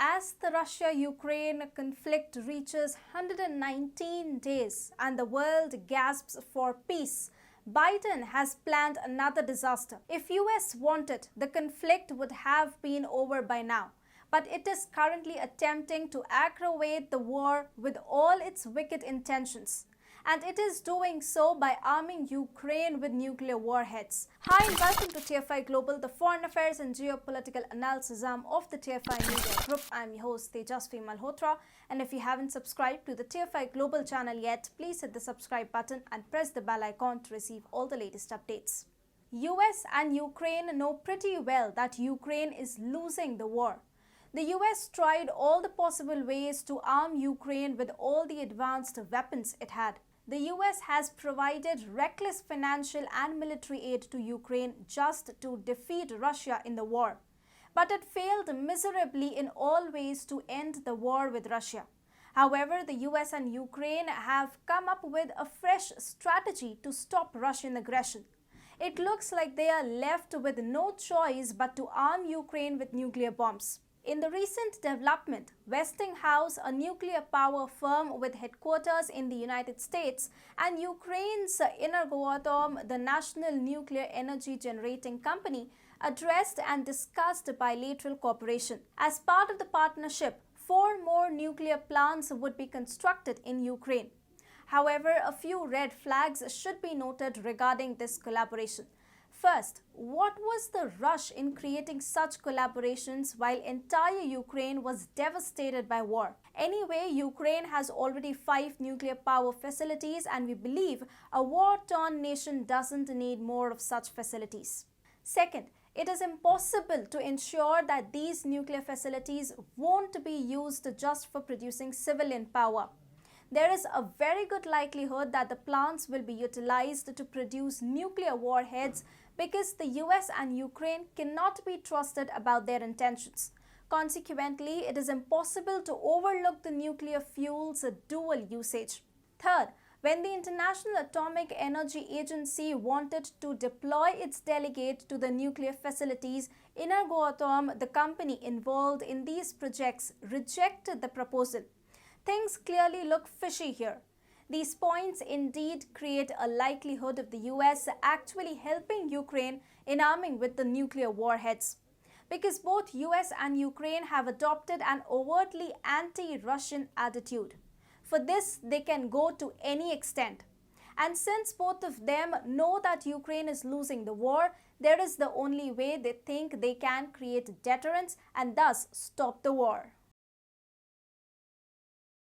As the Russia-Ukraine conflict reaches 119 days and the world gasps for peace, Biden has planned another disaster. If US wanted, the conflict would have been over by now. But it is currently attempting to aggravate the war with all its wicked intentions. And it is doing so by arming Ukraine with nuclear warheads. Hi and welcome to TFI Global, the foreign affairs and geopolitical analysis arm of the TFI Media Group. I'm your host Tejasvi Malhotra, and if you haven't subscribed to the TFI Global channel yet, please hit the subscribe button and press the bell icon to receive all the latest updates. US and Ukraine know pretty well that Ukraine is losing the war. The US tried all the possible ways to arm Ukraine with all the advanced weapons it had. The US has provided reckless financial and military aid to Ukraine just to defeat Russia in the war. But it failed miserably in all ways to end the war with Russia. However, the US and Ukraine have come up with a fresh strategy to stop Russian aggression. It looks like they are left with no choice but to arm Ukraine with nuclear bombs. In the recent development, Westinghouse, a nuclear power firm with headquarters in the United States, and Ukraine's Energoatom, the national nuclear energy generating company, addressed and discussed bilateral cooperation. As part of the partnership, 4 more nuclear plants would be constructed in Ukraine. However, a few red flags should be noted regarding this collaboration. First, what was the rush in creating such collaborations while entire Ukraine was devastated by war? Anyway, Ukraine has already 5 nuclear power facilities, and we believe a war-torn nation doesn't need more of such facilities. Second, it is impossible to ensure that these nuclear facilities won't be used just for producing civilian power. There is a very good likelihood that the plants will be utilized to produce nuclear warheads because the US and Ukraine cannot be trusted about their intentions. Consequently, it is impossible to overlook the nuclear fuel's dual usage. Third, when the International Atomic Energy Agency wanted to deploy its delegate to the nuclear facilities, Energoatom, the company involved in these projects, rejected the proposal. Things clearly look fishy here. These points indeed create a likelihood of the US actually helping Ukraine in arming with the nuclear warheads. Because both US and Ukraine have adopted an overtly anti-Russian attitude. For this, they can go to any extent. And since both of them know that Ukraine is losing the war, there is the only way they think they can create deterrence and thus stop the war.